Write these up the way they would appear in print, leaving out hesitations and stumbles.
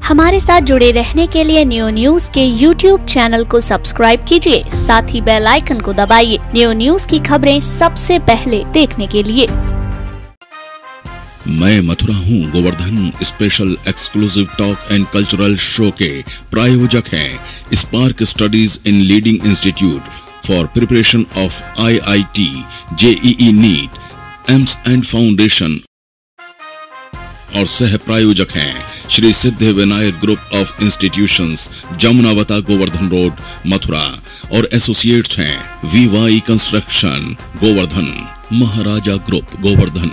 हमारे साथ जुड़े रहने के लिए नियो न्यूज के YouTube चैनल को सब्सक्राइब कीजिए, साथ ही बेल आइकन को दबाइए नियो न्यूज की खबरें सबसे पहले देखने के लिए। मैं मथुरा हूँ Govardhan special exclusive talk and cultural show के प्रायोजक हैं Spark Studies in leading institute for preparation of IIT, JEE NEET, AIIMS and foundation और सह प्रायोजक हैं Shri Siddh Vinayak group of institutions, Jamunawata, Govardhan road, Mathura और एसोसिएट्स हैं VY construction Govardhan, Maharaja group Govardhan,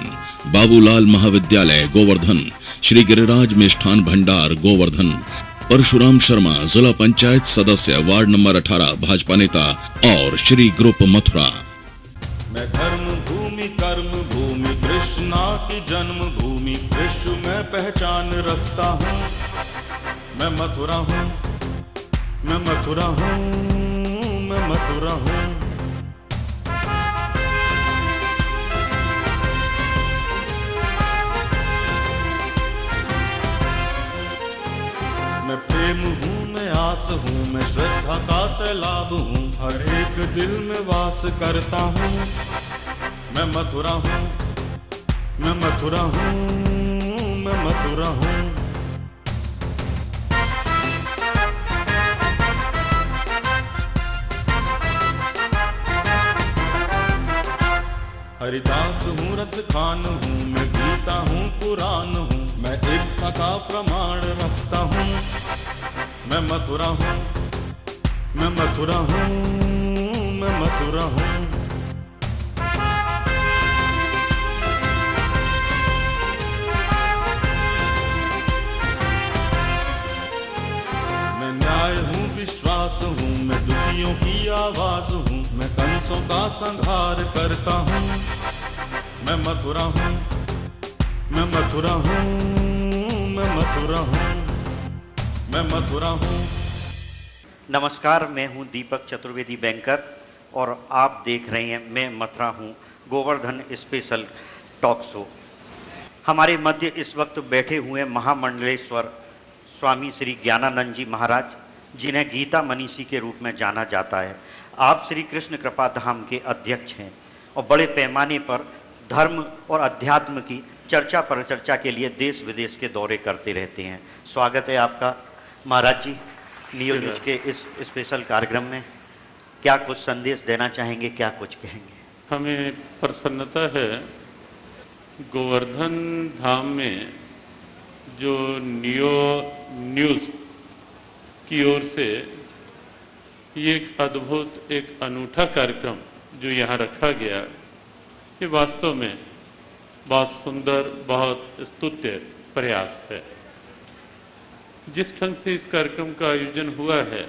Babulal Mahavidyalaya Govardhan, Shri Giriraj Mishthan Bhandar Govardhan, Parshuram Sharma जिला पंचायत सदस्य वार्ड नंबर 18 भाजपा नेता और श्री ग्रुप मथुरा। मैं धर्म भूमि कर्म भूमि कृष्णा की जन्म भूमि विश्व में पहचान रखता हूँ। मैं मथुरा हूँ, मैं मथुरा हूँ, मैं मथुरा हूँ। मैं प्रेम हूँ, मैं आस हूँ, मैं श्रद्धा का सैलाब हूँ, हर एक दिल में वास करता हूँ। मैं मथुरा हूँ, मैं मथुरा हूँ, मैं मथुरा हूँ। हरिदास हूँ, रस खान हूँ, मैं गीता हूँ, पुराण हूँ, मैं एकता का प्रमाण रखता हूँ। मैं मथुरा हूँ, मैं मथुरा हूँ, मैं मथुरा हूँ। मैं न्याय हूँ, विश्वास हूँ, मैं दुखियों की आवाज हूँ, मैं कंसों का संहार करता हूँ। मैं मथुरा हूँ, मैं मथुरा हूँ, मैं मथुरा हूँ, मैं मथुरा हूँ। नमस्कार, मैं हूं दीपक चतुर्वेदी बैंकर और आप देख रहे हैं मैं मथुरा हूं गोवर्धन स्पेशल टॉक शो। हमारे मध्य इस वक्त बैठे हुए महामंडलेश्वर स्वामी श्री ज्ञानानंद जी महाराज, जिन्हें गीता मनीषी के रूप में जाना जाता है। आप श्री कृष्ण कृपा धाम के अध्यक्ष हैं और बड़े पैमाने पर धर्म और अध्यात्म की चर्चा परिचर्चा के लिए देश विदेश के दौरे करते रहते हैं। स्वागत है आपका महाराज जी नियो न्यूज के इस स्पेशल कार्यक्रम में। क्या कुछ संदेश देना चाहेंगे, क्या कुछ कहेंगे? हमें प्रसन्नता है गोवर्धन धाम में जो नियो न्यूज़ की ओर से ये एक अद्भुत, एक अनूठा कार्यक्रम जो यहाँ रखा गया, ये वास्तव में बहुत सुंदर, बहुत स्तुत्य प्रयास है। जिस ढंग से इस कार्यक्रम का आयोजन हुआ है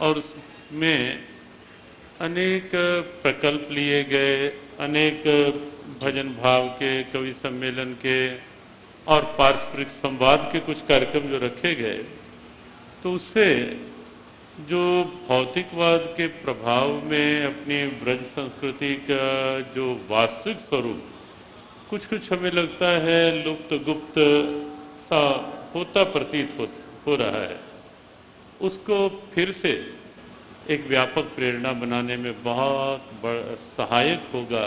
और उसमें अनेक प्रकल्प लिए गए, अनेक भजन भाव के, कवि सम्मेलन के और पारस्परिक संवाद के कुछ कार्यक्रम जो रखे गए, तो उससे जो भौतिकवाद के प्रभाव में अपनी ब्रज संस्कृति का जो वास्तविक स्वरूप कुछ कुछ हमें लगता है लुप्त गुप्त सा होता प्रतीत हो रहा है, उसको फिर से एक व्यापक प्रेरणा बनाने में बहुत सहायक होगा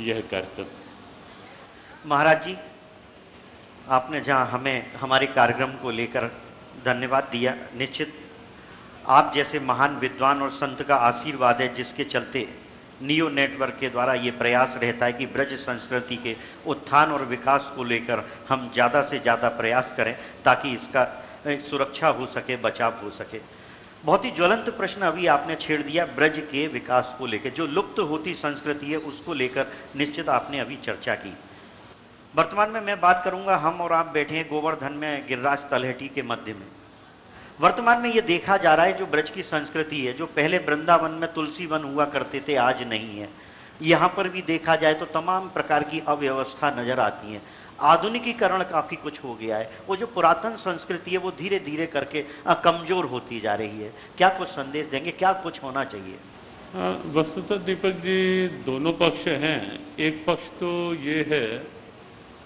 यह कार्यक्रम। महाराज जी, आपने जहाँ हमें हमारे कार्यक्रम को लेकर धन्यवाद दिया, निश्चित आप जैसे महान विद्वान और संत का आशीर्वाद है, जिसके चलते नियो नेटवर्क के द्वारा ये प्रयास रहता है कि ब्रज संस्कृति के उत्थान और विकास को लेकर हम ज़्यादा से ज़्यादा प्रयास करें ताकि इसका सुरक्षा हो सके, बचाव हो सके। बहुत ही ज्वलंत प्रश्न अभी आपने छेड़ दिया ब्रज के विकास को लेकर, जो लुप्त होती संस्कृति है उसको लेकर निश्चित आपने अभी चर्चा की। वर्तमान में मैं बात करूँगा, हम और आप बैठे हैं गोवर्धन में गिरिराज तलहटी के मध्य में। वर्तमान में ये देखा जा रहा है जो ब्रज की संस्कृति है, जो पहले वृंदावन में तुलसी वन हुआ करते थे, आज नहीं है। यहाँ पर भी देखा जाए तो तमाम प्रकार की अव्यवस्था नजर आती है। आधुनिकीकरण काफ़ी कुछ हो गया है, वो जो पुरातन संस्कृति है वो धीरे धीरे करके कमज़ोर होती जा रही है। क्या कुछ संदेश देंगे, क्या कुछ होना चाहिए? वस्तुतः दीपक जी, दोनों पक्ष हैं। एक पक्ष तो ये है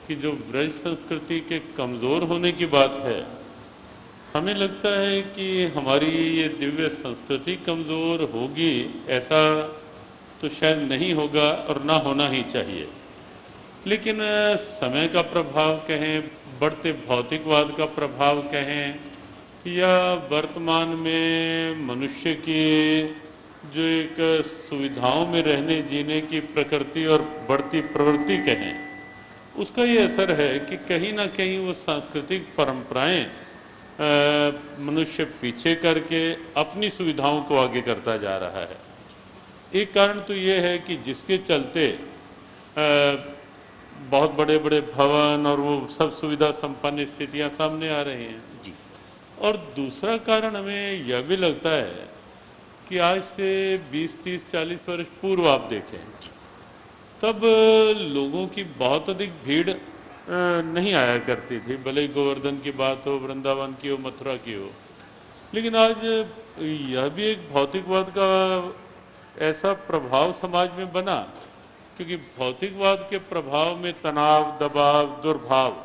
कि जो ब्रज संस्कृति के कमज़ोर होने की बात है, हमें लगता है कि हमारी ये दिव्य संस्कृति कमज़ोर होगी, ऐसा तो शायद नहीं होगा और ना होना ही चाहिए। लेकिन समय का प्रभाव कहें, बढ़ते भौतिकवाद का प्रभाव कहें, या वर्तमान में मनुष्य की जो एक सुविधाओं में रहने जीने की प्रकृति और बढ़ती प्रवृत्ति कहें, उसका ये असर है कि कहीं ना कहीं वो सांस्कृतिक परंपराएं मनुष्य पीछे करके अपनी सुविधाओं को आगे करता जा रहा है। एक कारण तो ये है कि जिसके चलते बहुत बड़े बड़े भवन और वो सब सुविधा संपन्न स्थितियां सामने आ रही हैं जी। और दूसरा कारण हमें यह भी लगता है कि आज से 20, 30, 40 वर्ष पूर्व आप देखें, तब लोगों की बहुत अधिक भीड़ नहीं आया करती थी, भले ही गोवर्धन की बात हो, वृंदावन की हो, मथुरा की हो। लेकिन आज यह भी एक भौतिकवाद का ऐसा प्रभाव समाज में बना, क्योंकि भौतिकवाद के प्रभाव में तनाव, दबाव, दुर्भाव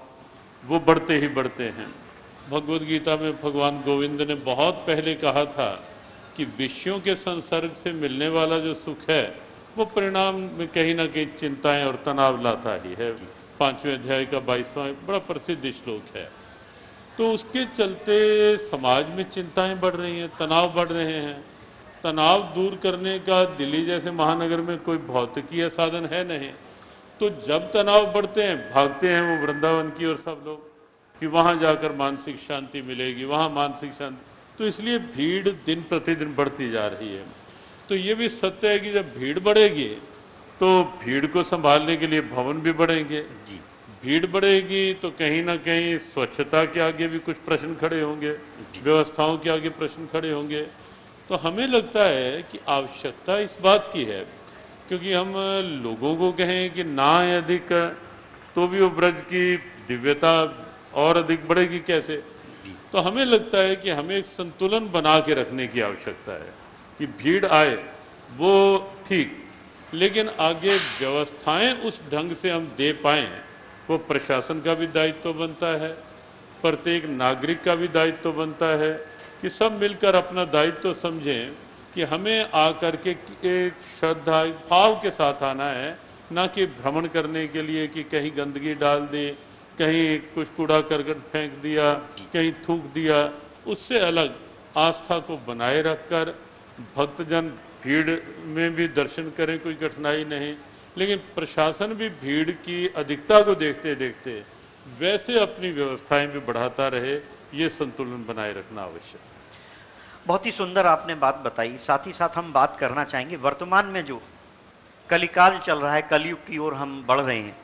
वो बढ़ते ही बढ़ते हैं। भगवद गीता में भगवान गोविंद ने बहुत पहले कहा था कि विषयों के संसर्ग से मिलने वाला जो सुख है वो परिणाम में कहीं ना कहीं चिंताएं और तनाव लाता ही है। 5वें अध्याय का 22वां बड़ा प्रसिद्ध श्लोक है। तो उसके चलते समाज में चिंताएं बढ़ रही हैं, तनाव बढ़ रहे हैं। तनाव दूर करने का दिल्ली जैसे महानगर में कोई भौतिकीय साधन है नहीं, तो जब तनाव बढ़ते हैं भागते हैं वो वृंदावन की और सब लोग कि वहाँ जाकर मानसिक शांति मिलेगी, वहाँ मानसिक शांति। तो इसलिए भीड़ दिन प्रतिदिन बढ़ती जा रही है। तो ये भी सत्य है कि जब भीड़ बढ़ेगी तो भीड़ को संभालने के लिए भवन भी बढ़ेंगे जी। भीड़ बढ़ेगी तो कहीं ना कहीं स्वच्छता के आगे भी कुछ प्रश्न खड़े होंगे, व्यवस्थाओं के आगे प्रश्न खड़े होंगे। तो हमें लगता है कि आवश्यकता इस बात की है, क्योंकि हम लोगों को कहें कि ना है अधिक, तो भी वो ब्रज की दिव्यता और अधिक बढ़ेगी कैसे। तो हमें लगता है कि हमें एक संतुलन बना के रखने की आवश्यकता है कि भीड़ आए वो ठीक, लेकिन आगे व्यवस्थाएं उस ढंग से हम दे पाएँ, वो प्रशासन का भी दायित्व बनता है, प्रत्येक नागरिक का भी दायित्व बनता है कि सब मिलकर अपना दायित्व समझें कि हमें आकर के एक श्रद्धा भाव के साथ आना है, ना कि भ्रमण करने के लिए कि कहीं गंदगी डाल दी, कहीं कुछ कूड़ा करकट फेंक दिया, कहीं थूक दिया। उससे अलग आस्था को बनाए रखकर भक्तजन भीड़ में भी दर्शन करें, कोई कठिनाई नहीं, लेकिन प्रशासन भी भीड़ की अधिकता को देखते देखते वैसे अपनी व्यवस्थाएं भी बढ़ाता रहे। ये संतुलन बनाए रखना आवश्यक। बहुत ही सुंदर आपने बात बताई। साथ ही साथ हम बात करना चाहेंगे वर्तमान में जो कलिकाल चल रहा है, कलयुग की ओर हम बढ़ रहे हैं।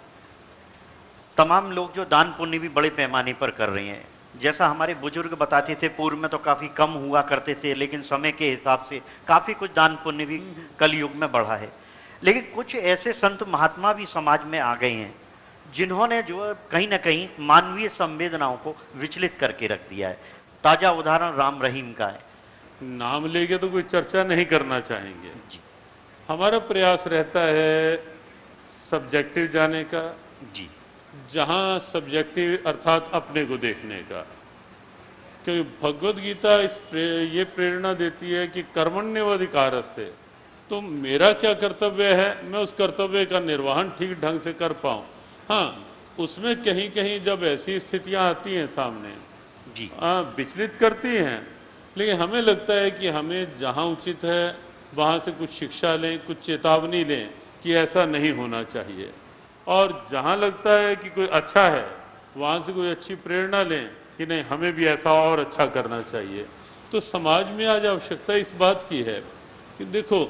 तमाम लोग जो दान पुण्य भी बड़े पैमाने पर कर रहे हैं। जैसा हमारे बुजुर्ग बताते थे, पूर्व में तो काफ़ी कम हुआ करते थे, लेकिन समय के हिसाब से काफ़ी कुछ दान पुण्य भी कलयुग में बढ़ा है। लेकिन कुछ ऐसे संत महात्मा भी समाज में आ गए हैं जिन्होंने जो कहीं ना कहीं मानवीय संवेदनाओं को विचलित करके रख दिया है। ताज़ा उदाहरण राम रहीम का है। नाम लेके तो कोई चर्चा नहीं करना चाहेंगे जी। हमारा प्रयास रहता है सब्जेक्टिव जाने का जी, जहाँ सब्जेक्टिव अर्थात अपने को देखने का, क्योंकि भगवद गीता ये प्रेरणा देती है कि कर्मण्येवाधिकारस्ते, तो मेरा क्या कर्तव्य है, मैं उस कर्तव्य का निर्वहन ठीक ढंग से कर पाऊँ। हाँ, उसमें कहीं कहीं जब ऐसी स्थितियाँ आती हैं सामने जी, विचलित करती हैं, लेकिन हमें लगता है कि हमें जहाँ उचित है वहाँ से कुछ शिक्षा लें, कुछ चेतावनी लें कि ऐसा नहीं होना चाहिए, और जहाँ लगता है कि कोई अच्छा है वहाँ से कोई अच्छी प्रेरणा लें कि नहीं हमें भी ऐसा और अच्छा करना चाहिए। तो समाज में आज आवश्यकता इस बात की है कि देखो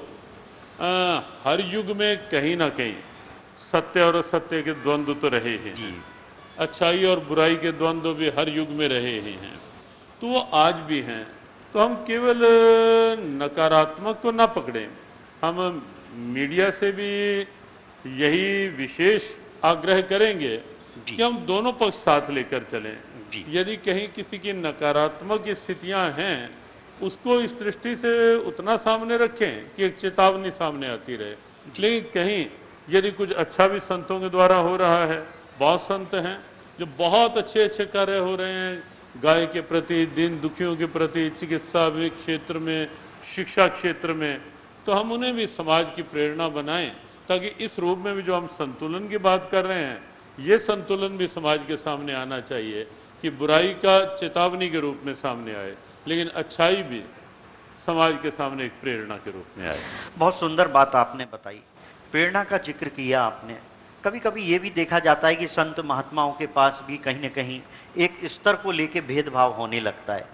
हर युग में कहीं ना कहीं सत्य और असत्य के द्वंद्व तो रहे हैं जी, अच्छाई और बुराई के द्वंद्व भी हर युग में रहे ही हैं, तो वो आज भी हैं। तो हम केवल नकारात्मक को ना पकड़ें, हम मीडिया से भी यही विशेष आग्रह करेंगे कि हम दोनों पक्ष साथ लेकर चलें। यदि कहीं किसी की नकारात्मक स्थितियां हैं, उसको इस दृष्टि से उतना सामने रखें कि एक चेतावनी सामने आती रहे, लेकिन कहीं यदि कुछ अच्छा भी संतों के द्वारा हो रहा है, बहुत संत हैं जो बहुत अच्छे अच्छे कार्य हो रहे हैं, गाय के प्रति, दीन दुखियों के प्रति, चिकित्सा क्षेत्र में, शिक्षा क्षेत्र में, तो हम उन्हें भी समाज की प्रेरणा बनाएं, ताकि इस रूप में भी जो हम संतुलन की बात कर रहे हैं, ये संतुलन भी समाज के सामने आना चाहिए कि बुराई का चेतावनी के रूप में सामने आए, लेकिन अच्छाई भी समाज के सामने एक प्रेरणा के रूप में आए। बहुत सुंदर बात आपने बताई, प्रेरणा का जिक्र किया आपने। कभी कभी ये भी देखा जाता है कि संत महात्माओं के पास भी कहीं न कहीं एक स्तर को लेके भेदभाव होने लगता है।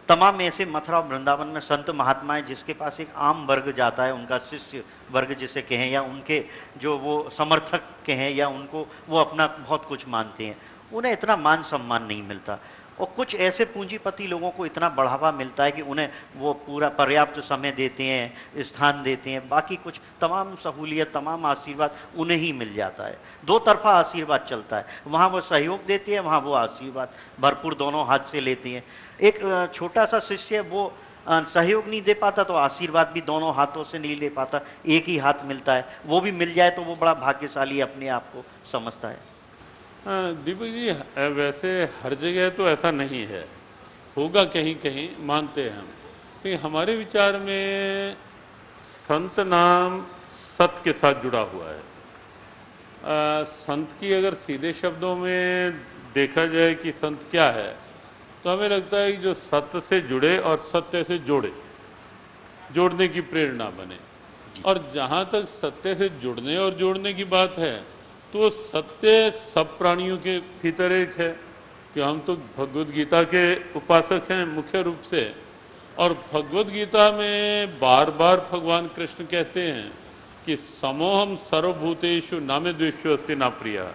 तमाम ऐसे मथुरा और वृंदावन में संत महात्माएं जिसके पास एक आम वर्ग जाता है, उनका शिष्य वर्ग जिसे कहें, या उनके जो वो समर्थक कहें, या उनको वो अपना बहुत कुछ मानते हैं, उन्हें इतना मान सम्मान नहीं मिलता। और कुछ ऐसे पूंजीपति लोगों को इतना बढ़ावा मिलता है कि उन्हें वो पूरा पर्याप्त समय देते हैं, स्थान देते हैं, बाकी कुछ तमाम सहूलियत, तमाम आशीर्वाद उन्हें ही मिल जाता है। दो तरफा आशीर्वाद चलता है, वहाँ वो सहयोग देते हैं, वहाँ वो आशीर्वाद भरपूर दोनों हाथ से लेते हैं। एक छोटा सा शिष्य वो सहयोग नहीं दे पाता तो आशीर्वाद भी दोनों हाथों से नहीं ले पाता, एक ही हाथ मिलता है, वो भी मिल जाए तो वो बड़ा भाग्यशाली अपने आप को समझता है। दीपक जी, वैसे हर जगह तो ऐसा नहीं है, होगा कहीं कहीं, मानते हैं हम, लेकिन हमारे विचार में संत नाम सत के साथ जुड़ा हुआ है। संत की अगर सीधे शब्दों में देखा जाए कि संत क्या है, तो हमें लगता है कि जो सत्य से जुड़े और सत्य से जोड़ने की प्रेरणा बने। और जहाँ तक सत्य से जुड़ने और जोड़ने की बात है, तो सत्य सब प्राणियों के भीतर एक है कि हम तो भगवद गीता के उपासक हैं मुख्य रूप से, और भगवद गीता में बार बार भगवान कृष्ण कहते हैं कि समोहम सर्वभूतेषु नामे द्वेषो अस्ति ना प्रिया,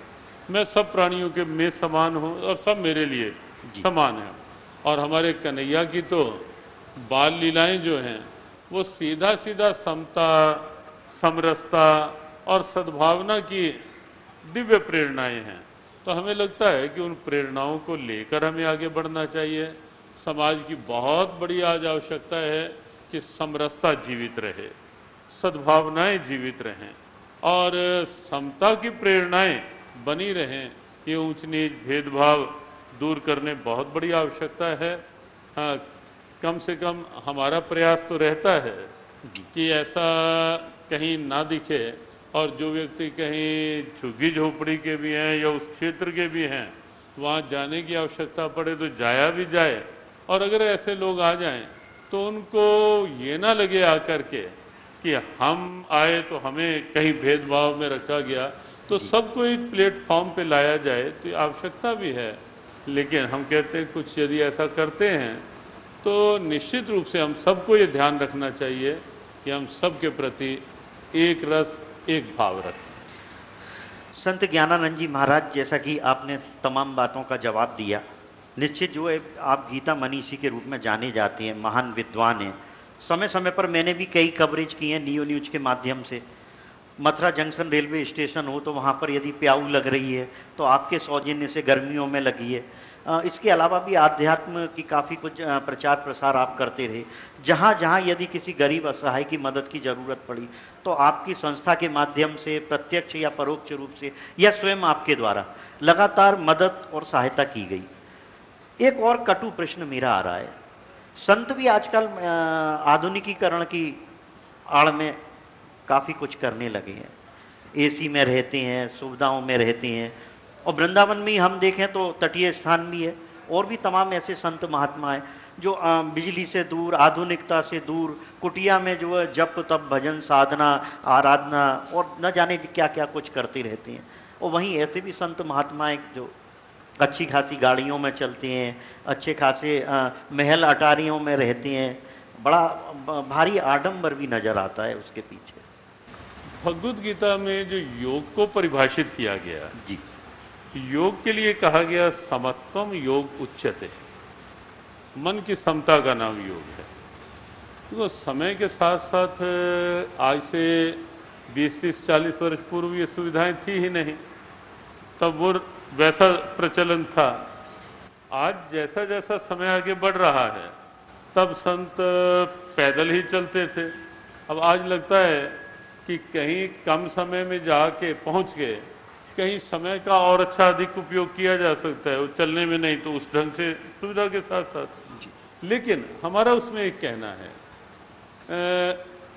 मैं सब प्राणियों के में समान हूँ और सब मेरे लिए समान है। और हमारे कन्हैया की तो बाल लीलाएं जो हैं वो सीधा सीधा समता, समरसता और सद्भावना की दिव्य प्रेरणाएं हैं। तो हमें लगता है कि उन प्रेरणाओं को लेकर हमें आगे बढ़ना चाहिए। समाज की बहुत बड़ी आज आवश्यकता है कि समरसता जीवित रहे, सद्भावनाएं जीवित रहें और समता की प्रेरणाएं बनी रहें। ये ऊंच नीच भेदभाव दूर करने बहुत बड़ी आवश्यकता है। हाँ, कम से कम हमारा प्रयास तो रहता है कि ऐसा कहीं ना दिखे, और जो व्यक्ति कहीं झुग्गी झोपड़ी के भी हैं या उस क्षेत्र के भी हैं, वहाँ जाने की आवश्यकता पड़े तो जाया भी जाए। और अगर ऐसे लोग आ जाएं तो उनको ये ना लगे आकर के कि हम आए तो हमें कहीं भेदभाव में रखा गया, तो सबको एक प्लेटफॉर्म पे लाया जाए, तो आवश्यकता भी है। लेकिन हम कहते हैं कुछ यदि ऐसा करते हैं तो निश्चित रूप से हम सबको ये ध्यान रखना चाहिए कि हम सबके प्रति एक रस, एक भाव रखें। संत ज्ञानानंद जी महाराज, जैसा कि आपने तमाम बातों का जवाब दिया, निश्चित जो है आप गीता मनीषी के रूप में जाने जाते हैं, महान विद्वान हैं। समय समय पर मैंने भी कई कवरेज की हैं नियो न्यूज के माध्यम से। मथुरा जंक्शन रेलवे स्टेशन हो तो वहाँ पर यदि प्याऊ लग रही है तो आपके सौजन्य से गर्मियों में लगी है। इसके अलावा भी आध्यात्म की काफ़ी कुछ प्रचार प्रसार आप करते रहे। जहाँ जहाँ यदि किसी गरीब असहाय की मदद की ज़रूरत पड़ी तो आपकी संस्था के माध्यम से प्रत्यक्ष या परोक्ष रूप से या स्वयं आपके द्वारा लगातार मदद और सहायता की गई। एक और कटु प्रश्न मेरा आ रहा है, संत भी आजकल आधुनिकीकरण की आड़ में काफ़ी कुछ करने लगे हैं, एसी में रहते हैं, सुविधाओं में रहते हैं, और वृंदावन में हम देखें तो तटीय स्थान भी है, और भी तमाम ऐसे संत महात्मा हैं जो बिजली से दूर, आधुनिकता से दूर, कुटिया में जो है जप तप भजन साधना आराधना और न जाने क्या क्या कुछ करते रहते हैं। और वहीं ऐसे भी संत महात्माएं जो अच्छी खासी गाड़ियों में चलते हैं, अच्छे खासे महल अटारियों में रहते हैं, बड़ा भारी आडंबर भी नज़र आता है उसके पीछे। भगवद गीता में जो योग को परिभाषित किया गया जी, योग के लिए कहा गया समत्वम योग उच्यते, मन की समता का नाम योग है। तो समय के साथ साथ आज से 20-30-40 वर्ष पूर्व ये सुविधाएं थी ही नहीं, तब वो वैसा प्रचलन था। आज जैसा जैसा समय आगे बढ़ रहा है तब संत पैदल ही चलते थे, अब आज लगता है कि कहीं कम समय में जाके पहुंच गए कहीं समय का और अच्छा अधिक उपयोग किया जा सकता है, वो चलने में नहीं तो उस ढंग से सुविधा के साथ साथ। लेकिन हमारा उसमें एक कहना है,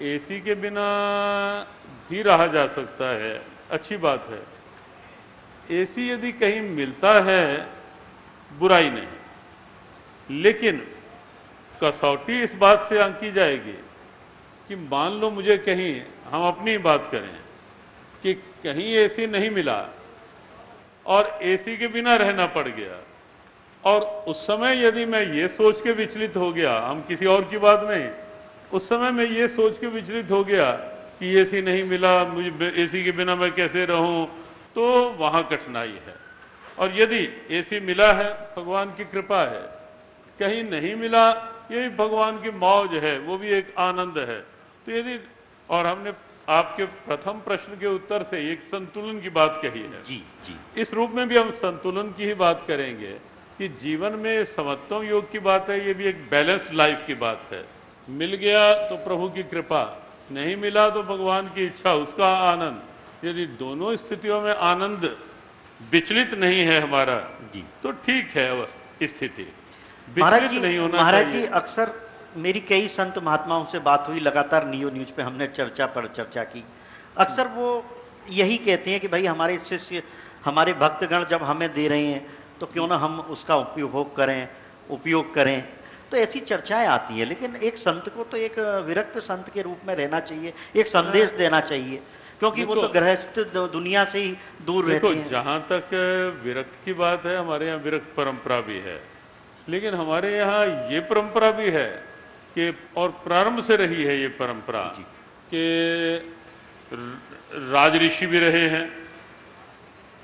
एसी के बिना भी रहा जा सकता है, अच्छी बात है। एसी यदि कहीं मिलता है बुराई नहीं, लेकिन कसौटी इस बात से आंकी जाएगी कि मान लो मुझे कहीं, हम अपनी बात करें कि कहीं एसी नहीं मिला और एसी के बिना रहना पड़ गया, और उस समय यदि मैं ये सोच के विचलित हो गया, हम किसी और की बात नहीं, उस समय मैं ये सोच के विचलित हो गया कि एसी नहीं मिला, मुझे एसी के बिना मैं कैसे रहूं, तो वहाँ कठिनाई है। और यदि एसी मिला है, भगवान की कृपा है, कहीं नहीं मिला, ये भगवान की मौज है, वो भी एक आनंद है। तो यदि, और हमने आपके प्रथम प्रश्न के उत्तर से एक संतुलन की बात कही है, जी जी, इस रूप में भी हम संतुलन की ही बात करेंगे कि जीवन में समत्वम योग की बात है, ये भी एक बैलेंस्ड लाइफ की बात है। मिल गया तो प्रभु की कृपा, नहीं मिला तो भगवान की इच्छा, उसका आनंद। यदि दोनों स्थितियों में आनंद विचलित नहीं है हमारा जी, तो ठीक है स्थिति, महाराज विचलित जी, नहीं होना महाराज जी, चाहिए। अक्सर मेरी कई संत महात्माओं से बात हुई, लगातार नियो न्यूज पे हमने चर्चा पर चर्चा की। अक्सर वो यही कहते हैं कि भाई हमारे शिष्य, हमारे भक्तगण जब हमें दे रहे हैं तो क्यों ना हम उसका उपयोग करें। तो ऐसी चर्चाएं आती है, लेकिन एक संत को तो एक विरक्त संत के रूप में रहना चाहिए, एक संदेश देना चाहिए, क्योंकि वो तो गृहस्थ दुनिया से ही दूर रहते हैं। जहाँ तक विरक्त की बात है, हमारे यहाँ विरक्त परंपरा भी है, लेकिन हमारे यहाँ ये परंपरा भी है कि, और प्रारंभ से रही है ये परंपरा कि राज ऋषि भी रहे हैं,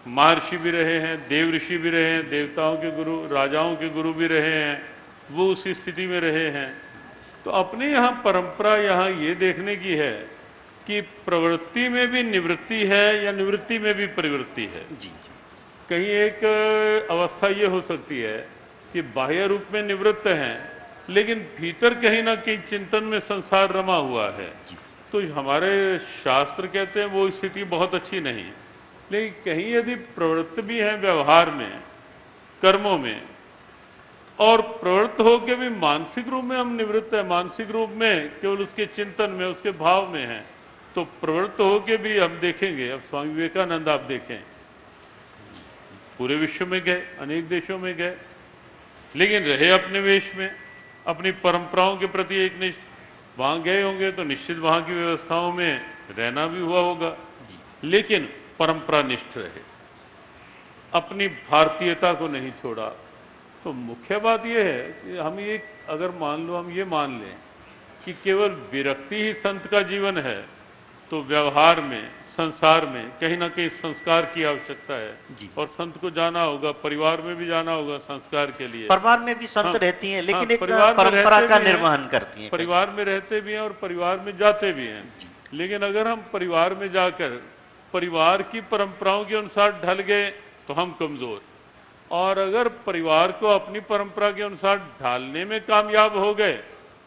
महर्षि भी रहे हैं, देव ऋषि भी रहे हैं, देवताओं के गुरु, राजाओं के गुरु भी रहे हैं, वो उसी स्थिति में रहे हैं। तो अपने यहाँ परंपरा यहाँ ये देखने की है कि प्रवृत्ति में भी निवृत्ति है या निवृत्ति में भी प्रवृत्ति है। जी, कहीं एक अवस्था ये हो सकती है कि बाह्य रूप में निवृत्त हैं, लेकिन भीतर कहीं ना कहीं चिंतन में संसार रमा हुआ है। तो हमारे शास्त्र कहते हैं वो स्थिति बहुत अच्छी नहीं, लेकिन कहीं यदि प्रवृत्त भी है व्यवहार में, कर्मों में, और प्रवृत्त होकर भी मानसिक रूप में हम निवृत्त है, मानसिक रूप में केवल उसके चिंतन में, उसके भाव में है, तो प्रवृत्त होकर भी हम देखेंगे। अब स्वामी विवेकानंद आप देखें, पूरे विश्व में गए, अनेक देशों में गए, लेकिन रहे अपने वेश में, अपनी परंपराओं के प्रति एक निष्ठ। वहाँ गए होंगे तो निश्चित वहाँ की व्यवस्थाओं में रहना भी हुआ होगा, लेकिन परंपरा निष्ठ रहे, अपनी भारतीयता को नहीं छोड़ा। तो मुख्य बात यह है कि हम ये, अगर मान लो हम ये मान लें कि केवल विरक्ति ही संत का जीवन है, तो व्यवहार में, संसार में कहीं ना कहीं संस्कार की आवश्यकता है जी। और संत को जाना होगा, परिवार में भी जाना होगा संस्कार के लिए। परिवार में भी संत रहती हैं, लेकिन एक परंपरा का निर्वहन करती हैं। परिवार में रहते भी हैं और परिवार में जाते भी हैं, लेकिन अगर हम परिवार में जाकर परिवार की परंपराओं के अनुसार ढल गए तो हम कमजोर, और अगर परिवार को अपनी परंपरा के अनुसार ढालने में कामयाब हो गए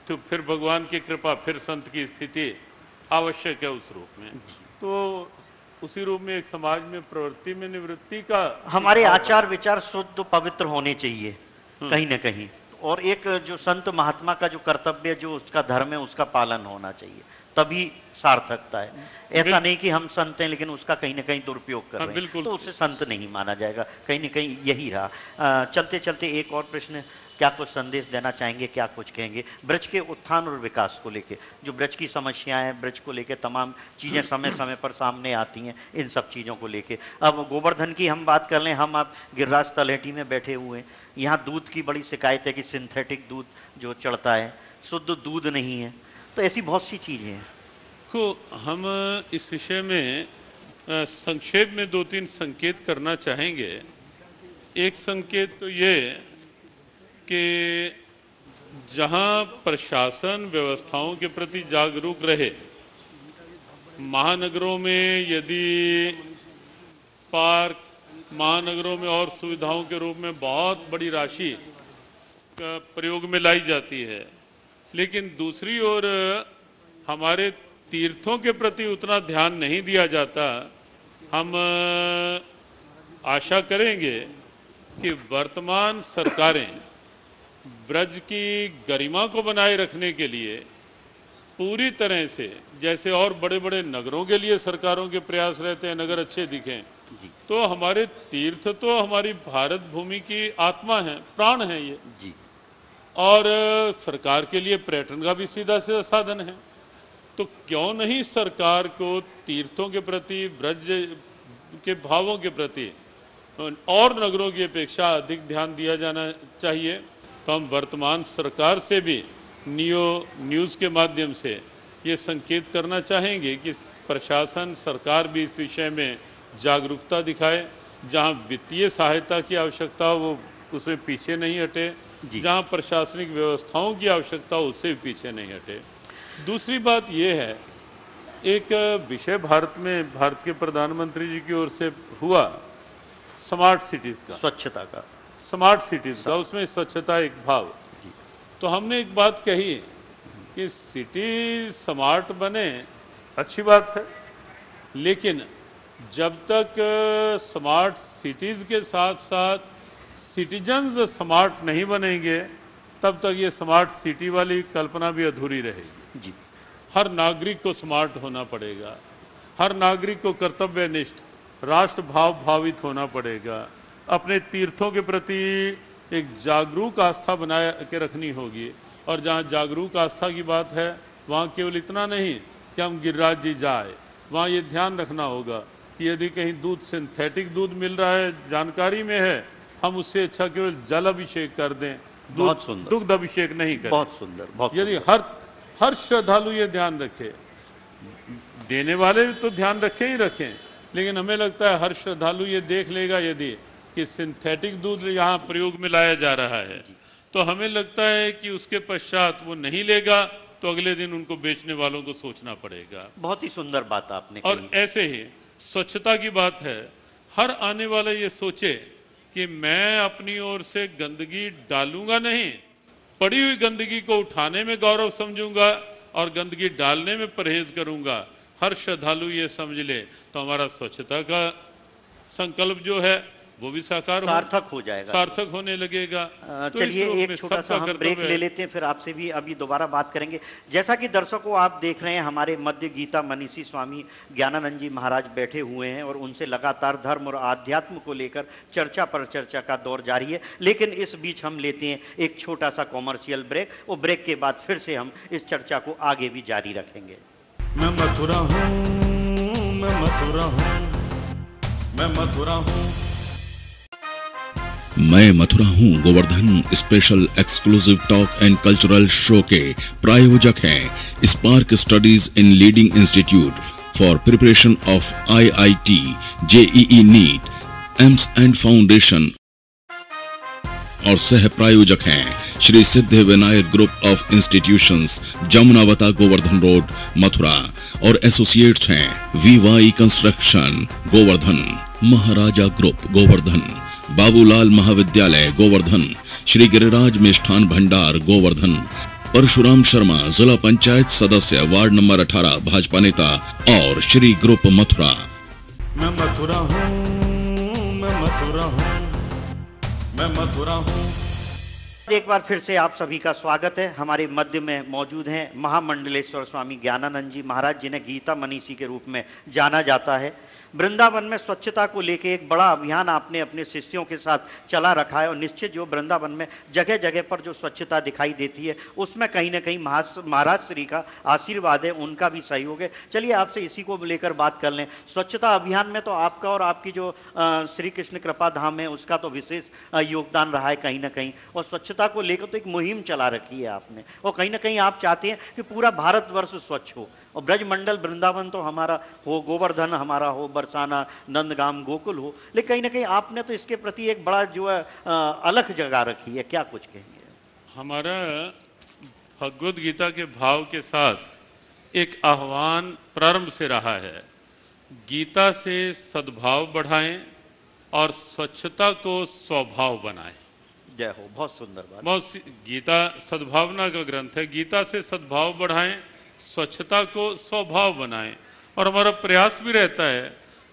तो फिर भगवान की कृपा, फिर संत की स्थिति आवश्यक है उस रूप में। तो उसी रूप में एक समाज में प्रवृत्ति में निवृत्ति का, हमारे आचार विचार शुद्ध पवित्र होने चाहिए कहीं ना कहीं, और एक जो संत महात्मा का जो कर्तव्य, जो उसका धर्म है, उसका पालन होना चाहिए, तभी सार्थकता है। ऐसा नहीं कि हम संत हैं लेकिन उसका कहीं ना कहीं दुरुपयोग कर रहे हैं, तो उसे संत नहीं माना जाएगा। कहीं ना कहीं यही रहा। चलते चलते एक और प्रश्न, क्या कुछ संदेश देना चाहेंगे, क्या कुछ कहेंगे ब्रज के उत्थान और विकास को लेके? जो ब्रज की समस्याएं, ब्रज को लेके तमाम चीज़ें समय समय पर सामने आती हैं, इन सब चीज़ों को लेके। अब गोवर्धन की हम बात कर लें, हम आप गिरिराज तलहटी में बैठे हुए हैं, यहाँ दूध की बड़ी शिकायत है कि सिंथेटिक दूध जो चढ़ता है, शुद्ध दूध नहीं है, तो ऐसी बहुत सी चीज़ें हैं। तो हम इस विषय में संक्षेप में 2-3 संकेत करना चाहेंगे। एक संकेत तो ये कि जहाँ प्रशासन व्यवस्थाओं के प्रति जागरूक रहे, महानगरों में यदि पार्क, महानगरों में और सुविधाओं के रूप में बहुत बड़ी राशि का प्रयोग में लाई जाती है, लेकिन दूसरी ओर हमारे तीर्थों के प्रति उतना ध्यान नहीं दिया जाता। हम आशा करेंगे कि वर्तमान सरकारें ब्रज की गरिमा को बनाए रखने के लिए पूरी तरह से, जैसे और बड़े बड़े नगरों के लिए सरकारों के प्रयास रहते हैं नगर अच्छे दिखें, तो हमारे तीर्थ तो हमारी भारत भूमि की आत्मा है, प्राण है ये जी। और सरकार के लिए पर्यटन का भी सीधा सीधा साधन है। तो क्यों नहीं सरकार को तीर्थों के प्रति, ब्रज के भावों के प्रति और नगरों की अपेक्षा अधिक ध्यान दिया जाना चाहिए। तो हम वर्तमान सरकार से भी नियो न्यूज़ के माध्यम से ये संकेत करना चाहेंगे कि प्रशासन, सरकार भी इस विषय में जागरूकता दिखाए। जहाँ वित्तीय सहायता की आवश्यकता हो वो उसमें पीछे नहीं हटे, जहाँ प्रशासनिक व्यवस्थाओं की आवश्यकता हो उससे भी पीछे नहीं हटे। दूसरी बात ये है, एक विषय भारत के प्रधानमंत्री जी की ओर से हुआ स्मार्ट सिटीज़ का, स्वच्छता का, स्मार्ट सिटीज़ का, उसमें स्वच्छता एक भाव। तो हमने एक बात कही कि सिटी स्मार्ट बने, अच्छी बात है, लेकिन जब तक स्मार्ट सिटीज़ के साथ साथ सिटीजन्स स्मार्ट नहीं बनेंगे तब तक ये स्मार्ट सिटी वाली कल्पना भी अधूरी रहेगी जी। हर नागरिक को स्मार्ट होना पड़ेगा, हर नागरिक को कर्तव्यनिष्ठ, राष्ट्र भाव भावित होना पड़ेगा, अपने तीर्थों के प्रति एक जागरूक आस्था बनाए के रखनी होगी। और जहाँ जागरूक आस्था की बात है वहाँ केवल इतना नहीं कि हम गिरिराज जी जाए, वहाँ ये ध्यान रखना होगा कि यदि कहीं दूध सिंथेटिक दूध मिल रहा है, जानकारी में है, हम उससे अच्छा केवल जल अभिषेक कर दें, दुग्ध अभिषेक नहीं करें। बहुत सुंदर, बहुत यदि हर श्रद्धालु ये ध्यान रखे, देने वाले तो ध्यान रखें ही रखें, लेकिन हमें लगता है हर श्रद्धालु ये देख लेगा यदि कि सिंथेटिक दूध यहाँ प्रयोग में लाया जा रहा है, तो हमें लगता है कि उसके पश्चात वो नहीं लेगा तो अगले दिन उनको बेचने वालों को सोचना पड़ेगा। बहुत ही सुंदर बात आपने और कही। ऐसे ही स्वच्छता की बात है, हर आने वाला ये सोचे कि मैं अपनी ओर से गंदगी डालूंगा नहीं, पड़ी हुई गंदगी को उठाने में गौरव समझूंगा और गंदगी डालने में परहेज करूंगा। हर श्रद्धालु ये समझ ले तो हमारा स्वच्छता का संकल्प जो है वो भी सार्थक हो जाएगा, सार्थक होने लगेगा। तो चलिए एक छोटा सा हम ब्रेक ले लेते हैं, फिर आपसे भी अभी दोबारा बात करेंगे। जैसा कि दर्शकों आप देख रहे हैं, हमारे मध्य गीता मनीषी स्वामी ज्ञानानंद जी महाराज बैठे हुए हैं और उनसे लगातार धर्म और आध्यात्म को लेकर चर्चा पर चर्चा का दौर जारी है। लेकिन इस बीच हम लेते हैं एक छोटा सा कॉमर्शियल ब्रेक, और ब्रेक के बाद फिर से हम इस चर्चा को आगे भी जारी रखेंगे। मैं मथुरा हूँ, मैं मथुरा हूँ, मैं मथुरा हूँ, मैं मथुरा हूँ Govardhan special exclusive talk and cultural show के प्रायोजक हैं Spark Studies in leading institute for preparation of IIT, JEE NEET, AIIMS and foundation, और सह प्रायोजक हैं Shri Siddhi Vinayak group of institutions, Jamunawata, Govardhan road, Mathura, और एसोसिएट्स हैं VY construction Govardhan, Maharaja group Govardhan, Babulal Mahavidyalaya Govardhan, Shri Giriraj Mishthan Bhandar Govardhan, Parshuram Sharma जिला पंचायत सदस्य वार्ड नंबर 18 भाजपा नेता, और श्री ग्रुप मथुरा। मैं मथुरा हूँ, मैं मथुरा हूँ, मैं मथुरा हूँ। एक बार फिर से आप सभी का स्वागत है। हमारे मध्य में मौजूद हैं महामंडलेश्वर स्वामी ज्ञानानंद जी महाराज, जिन्हें गीता मनीषी के रूप में जाना जाता है। वृंदावन में स्वच्छता को लेकर एक बड़ा अभियान आपने अपने शिष्यों के साथ चला रखा है, और निश्चित जो वृंदावन में जगह जगह पर जो स्वच्छता दिखाई देती है उसमें कहीं ना कहीं महाराज श्री का आशीर्वाद है, उनका भी सहयोग है। चलिए आपसे इसी को लेकर बात कर लें। स्वच्छता अभियान में तो आपका और आपकी जो श्री कृष्ण कृपा धाम है उसका तो विशेष योगदान रहा है कहीं ना कहीं, और स्वच्छता को लेकर तो एक मुहिम चला रखी है आपने, और कहीं ना कहीं आप चाहते हैं कि पूरा भारतवर्ष स्वच्छ हो, और ब्रजमंडल वृंदावन तो हमारा हो, गोवर्धन हमारा हो, बरसाना, नंदगाम, गोकुल हो, लेकिन कहीं ना कहीं आपने तो इसके प्रति एक बड़ा जो है अलग जगह रखी है। क्या कुछ कहेंगे? हमारा भगवद गीता के भाव के साथ एक आह्वान प्रारंभ से रहा है, गीता से सद्भाव बढ़ाएं और स्वच्छता को स्वभाव बनाएं। जय हो, बहुत सुंदर बात। बहुत गीता सद्भावना का ग्रंथ है। गीता से सद्भाव बढ़ाएं, स्वच्छता को स्वभाव बनाएं, और हमारा प्रयास भी रहता है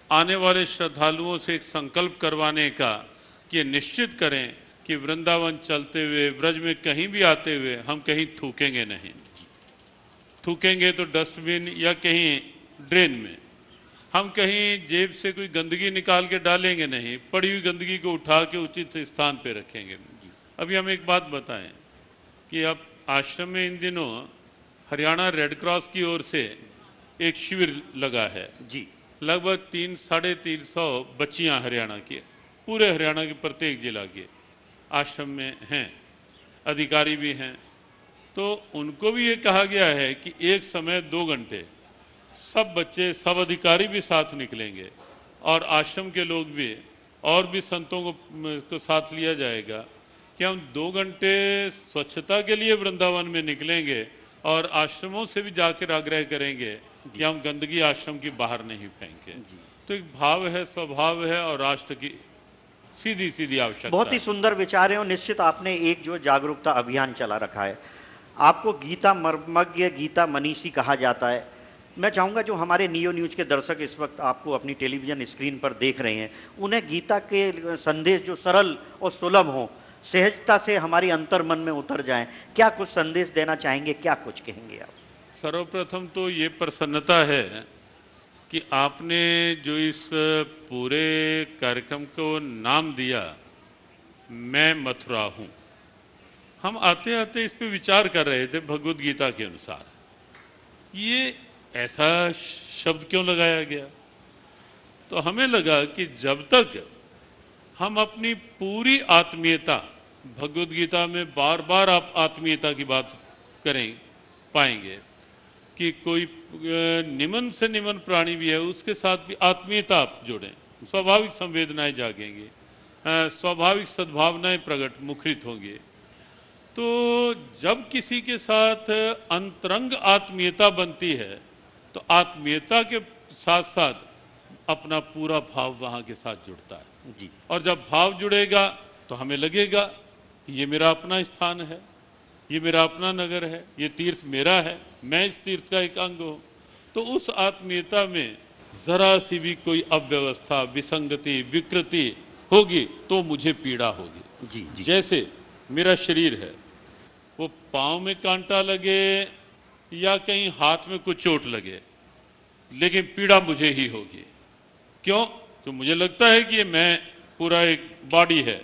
आने वाले श्रद्धालुओं से एक संकल्प करवाने का कि ये निश्चित करें कि वृंदावन चलते हुए, ब्रज में कहीं भी आते हुए हम कहीं थूकेंगे नहीं। थूकेंगे तो डस्टबिन या कहीं ड्रेन में, हम कहीं जेब से कोई गंदगी निकाल के डालेंगे नहीं, पड़ी हुई गंदगी को उठा के उचित स्थान पे रखेंगे। अभी हम एक बात बताएं कि अब आश्रम में इन दिनों हरियाणा रेड क्रॉस की ओर से एक शिविर लगा है जी। लगभग 300-350 बच्चियां हरियाणा की, पूरे हरियाणा के प्रत्येक जिला के आश्रम में हैं, अधिकारी भी हैं। तो उनको भी ये कहा गया है कि एक समय 2 घंटे सब बच्चे, सब अधिकारी भी साथ निकलेंगे और आश्रम के लोग भी, और भी संतों को साथ लिया जाएगा कि हम 2 घंटे स्वच्छता के लिए वृंदावन में निकलेंगे और आश्रमों से भी जाकर आग्रह करेंगे कि हम गंदगी आश्रम की बाहर नहीं फेंकें। तो एक भाव है, स्वभाव है और राष्ट्र की सीधी सीधी आवश्यकता। बहुत ही सुंदर विचार है और निश्चित आपने एक जो जागरूकता अभियान चला रखा है। आपको गीता मर्मज्ञ, गीता मनीषी कहा जाता है। मैं चाहूँगा जो हमारे नियो न्यूज के दर्शक इस वक्त आपको अपनी टेलीविज़न स्क्रीन पर देख रहे हैं, उन्हें गीता के संदेश जो सरल और सुलभ हों, सहजता से हमारी अंतर मन में उतर जाएं, क्या कुछ संदेश देना चाहेंगे, क्या कुछ कहेंगे आप? सर्वप्रथम तो ये प्रसन्नता है कि आपने जो इस पूरे कार्यक्रम को नाम दिया मैं मथुरा हूँ। हम आते आते इस पे विचार कर रहे थे भगवद गीता के अनुसार ये ऐसा शब्द क्यों लगाया गया। तो हमें लगा कि जब तक हम अपनी पूरी आत्मीयता, भगवद गीता में बार बार आप आत्मीयता की बात करें पाएंगे कि कोई निम्न से निम्न प्राणी भी है उसके साथ भी आत्मीयता आप जोड़ें, स्वाभाविक संवेदनाएं जागेंगी, स्वाभाविक सद्भावनाएं प्रकट मुखरित होंगी। तो जब किसी के साथ अंतरंग आत्मीयता बनती है तो आत्मीयता के साथ साथ अपना पूरा भाव वहाँ के साथ जुड़ता है जी। और जब भाव जुड़ेगा तो हमें लगेगा ये मेरा अपना स्थान है, ये मेरा अपना नगर है, ये तीर्थ मेरा है, मैं इस तीर्थ का एक अंग हूँ। तो उस आत्मीयता में जरा सी भी कोई अव्यवस्था, विसंगति, विकृति होगी तो मुझे पीड़ा होगी जी, जी। जैसे मेरा शरीर है, वो पाँव में कांटा लगे या कहीं हाथ में कुछ चोट लगे, लेकिन पीड़ा मुझे ही होगी। क्यों? तो मुझे लगता है कि ये मैं पूरा एक बॉडी है।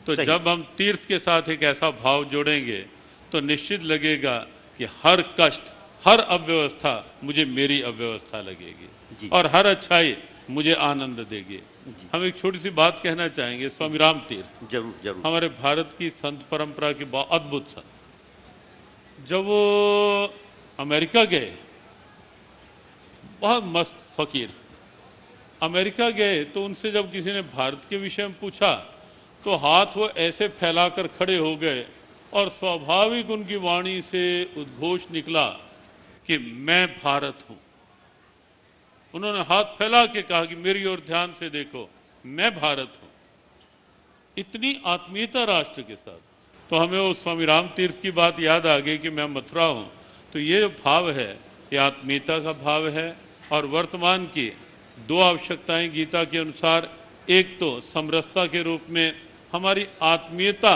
तो जब हम तीर्थ के साथ एक ऐसा भाव जोड़ेंगे तो निश्चित लगेगा कि हर कष्ट, हर अव्यवस्था मुझे मेरी अव्यवस्था लगेगी और हर अच्छाई मुझे आनंद देगी। हम एक छोटी सी बात कहना चाहेंगे, स्वामी राम तीर्थ जरूर जरूर हमारे भारत की संत परंपरा के अद्भुत संत, जब वो अमेरिका गए, बहुत मस्त फकीर, अमेरिका गए तो उनसे जब किसी ने भारत के विषय में पूछा तो हाथ वो ऐसे फैलाकर खड़े हो गए और स्वाभाविक उनकी वाणी से उद्घोष निकला कि मैं भारत हूं। उन्होंने हाथ फैला के कहा कि मेरी ओर ध्यान से देखो, मैं भारत हूं। इतनी आत्मीयता राष्ट्र के साथ। तो हमें वो स्वामी राम तीर्थ की बात याद आ गई कि मैं मथुरा हूं। तो ये जो भाव है ये आत्मीयता का भाव है और वर्तमान की 2 आवश्यकताएं गीता के अनुसार, एक तो समरसता के रूप में हमारी आत्मीयता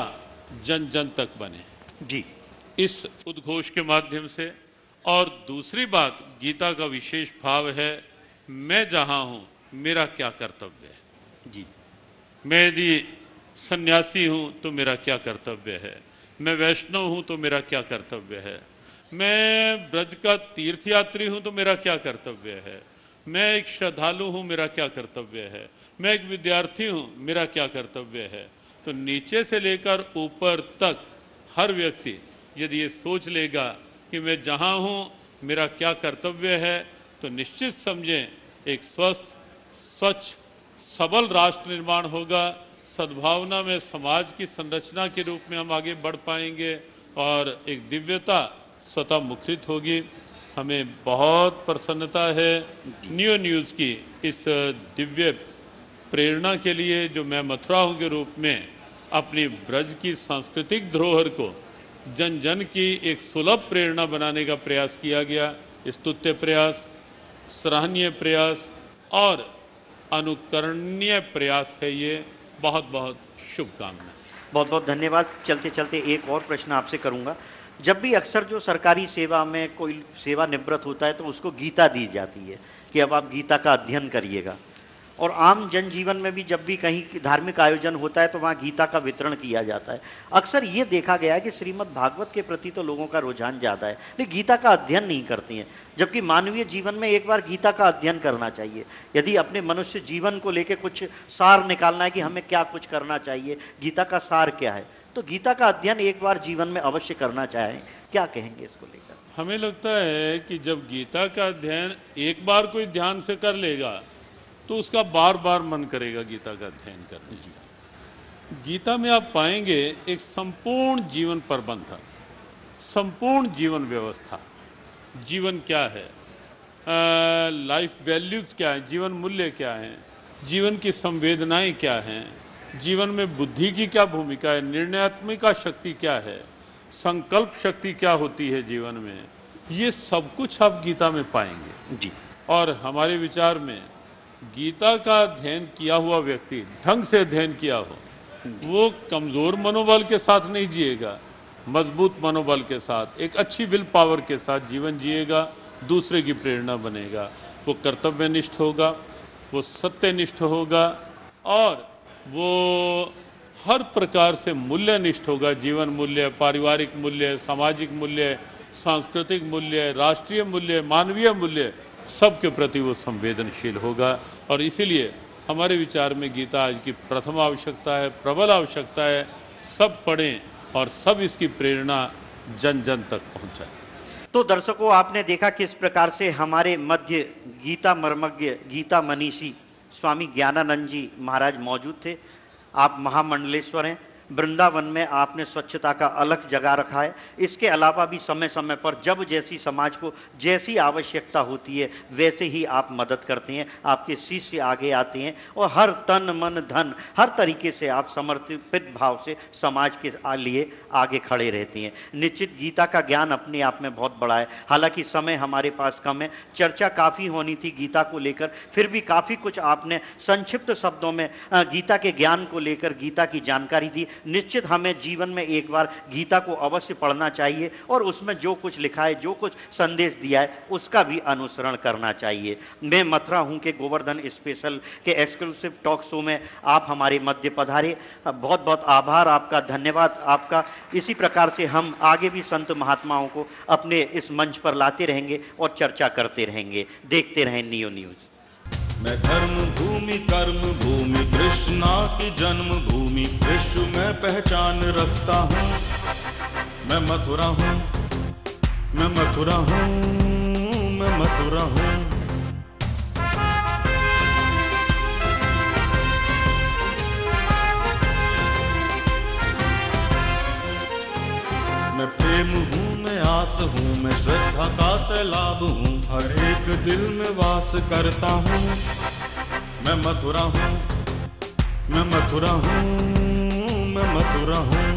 जन जन तक बने जी इस उद्घोष के माध्यम से, और दूसरी बात गीता का विशेष भाव है मैं जहां हूं मेरा क्या कर्तव्य है जी। मैं यदि सन्यासी हूं तो मेरा क्या कर्तव्य है, मैं वैष्णव हूं तो मेरा क्या कर्तव्य है, मैं ब्रज का तीर्थयात्री हूं तो मेरा क्या कर्तव्य है, मैं एक श्रद्धालु हूं मेरा क्या कर्तव्य है, मैं एक विद्यार्थी हूं मेरा क्या कर्तव्य है। तो नीचे से लेकर ऊपर तक हर व्यक्ति यदि ये सोच लेगा कि मैं जहां हूं मेरा क्या कर्तव्य है तो निश्चित समझें एक स्वस्थ, स्वच्छ, सबल राष्ट्र निर्माण होगा। सद्भावना में समाज की संरचना के रूप में हम आगे बढ़ पाएंगे और एक दिव्यता स्वतः मुखरित होगी। हमें बहुत प्रसन्नता है नियो न्यूज़ की इस दिव्य प्रेरणा के लिए जो मैं मथुरा हूँ के रूप में अपनी ब्रज की सांस्कृतिक धरोहर को जन जन की एक सुलभ प्रेरणा बनाने का प्रयास किया गया। स्तुत्य प्रयास, सराहनीय प्रयास और अनुकरणीय प्रयास है ये। बहुत बहुत शुभकामनाएं। बहुत बहुत धन्यवाद। चलते चलते एक और प्रश्न आपसे करूंगा। जब भी अक्सर जो सरकारी सेवा में कोई सेवानिवृत्त होता है तो उसको गीता दी जाती है कि अब आप गीता का अध्ययन करिएगा, और आम जनजीवन में भी जब भी कहीं धार्मिक आयोजन होता है तो वहाँ गीता का वितरण किया जाता है। अक्सर ये देखा गया है कि श्रीमद् भागवत के प्रति तो लोगों का रुझान ज़्यादा है, लेकिन गीता का अध्ययन नहीं करती हैं, जबकि मानवीय जीवन में एक बार गीता का अध्ययन करना चाहिए। यदि अपने मनुष्य जीवन को लेकर कुछ सार निकालना है कि हमें क्या कुछ करना चाहिए, गीता का सार क्या है, तो गीता का अध्ययन एक बार जीवन में अवश्य करना चाहें। क्या कहेंगे इसको लेकर? हमें लगता है कि जब गीता का अध्ययन एक बार कोई ध्यान से कर लेगा तो उसका बार बार मन करेगा गीता का अध्ययन करने की। गीता में आप पाएंगे एक संपूर्ण जीवन प्रबंधन, संपूर्ण जीवन व्यवस्था, जीवन क्या है, लाइफ वैल्यूज़ क्या है, जीवन मूल्य क्या है, जीवन की संवेदनाएं क्या हैं, जीवन में बुद्धि की क्या भूमिका है, निर्णयात्मक शक्ति क्या है, संकल्प शक्ति क्या होती है जीवन में, ये सब कुछ आप गीता में पाएंगे जी। और हमारे विचार में गीता का अध्ययन किया हुआ व्यक्ति, ढंग से अध्ययन किया हो, वो कमज़ोर मनोबल के साथ नहीं जिएगा, मजबूत मनोबल के साथ, एक अच्छी विल पावर के साथ जीवन जिएगा, दूसरे की प्रेरणा बनेगा, वो कर्तव्यनिष्ठ होगा, वो सत्यनिष्ठ होगा, और वो हर प्रकार से मूल्यनिष्ठ होगा। जीवन मूल्य, पारिवारिक मूल्य, सामाजिक मूल्य, सांस्कृतिक मूल्य, राष्ट्रीय मूल्य, मानवीय मूल्य, सबके प्रति वो संवेदनशील होगा। और इसीलिए हमारे विचार में गीता आज की प्रथम आवश्यकता है, प्रबल आवश्यकता है। सब पढ़ें और सब इसकी प्रेरणा जन जन तक पहुंचाएं। तो दर्शकों, आपने देखा किस प्रकार से हमारे मध्य गीता मर्मज्ञ, गीता मनीषी स्वामी ज्ञानानंद जी महाराज मौजूद थे। आप महामंडलेश्वर हैं। वृंदावन में आपने स्वच्छता का अलग जगह रखा है। इसके अलावा भी समय समय पर जब जैसी समाज को जैसी आवश्यकता होती है वैसे ही आप मदद करते हैं। आपके शिष्य आगे आते हैं और हर तन मन धन हर तरीके से आप समर्पित भाव से समाज के लिए आगे खड़े रहते हैं। निश्चित गीता का ज्ञान अपने आप में बहुत बड़ा है। हालांकि समय हमारे पास कम है, चर्चा काफ़ी होनी थी गीता को लेकर, फिर भी काफ़ी कुछ आपने संक्षिप्त शब्दों में गीता के ज्ञान को लेकर गीता की जानकारी दी। निश्चित हमें जीवन में एक बार गीता को अवश्य पढ़ना चाहिए और उसमें जो कुछ लिखा है, जो कुछ संदेश दिया है, उसका भी अनुसरण करना चाहिए। मैं मथुरा हूँ के गोवर्धन स्पेशल के एक्सक्लूसिव टॉक शो में आप हमारे मध्य पधारे। बहुत बहुत आभार आपका, धन्यवाद आपका। इसी प्रकार से हम आगे भी संत महात्माओं को अपने इस मंच पर लाते रहेंगे और चर्चा करते रहेंगे। देखते रहें नियो न्यूज़। मैं धर्म भूमि कर्म भूमि कृष्णा की जन्म भूमि विश्व में पहचान रखता हूँ। मैं मथुरा हूँ, मैं मथुरा हूँ, मैं मथुरा हूँ। मैं प्रेम हूँ, मैं आस हूँ, मैं श्रद्धा का सैलाब हूँ, हर एक दिल में वास करता हूँ। मैं मथुरा हूँ, मैं मथुरा हूँ, मैं मथुरा हूँ।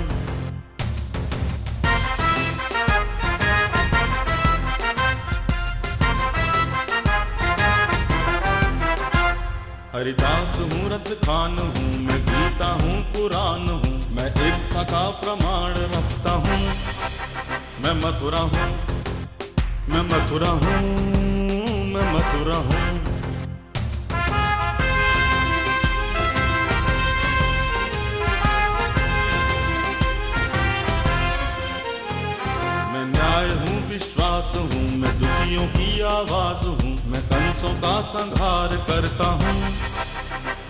हरिदास हूँ, रस खान हूँ, मैं गीता हूँ, पुराण हूँ, मैं एकता का प्रमाण रखता हूँ। मैं मथुरा हूँ, मैं मथुरा हूँ, मैं मथुरा हूँ। मैं न्याय हूँ, विश्वास हूँ, मैं दुखियों की आवाज हूँ, मैं कंसों का संहार करता हूँ।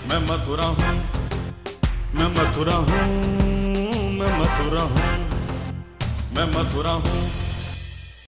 मैं मथुरा हूँ, मैं मथुरा हूँ, मैं मथुरा हूँ, मैं मथुरा हूँ।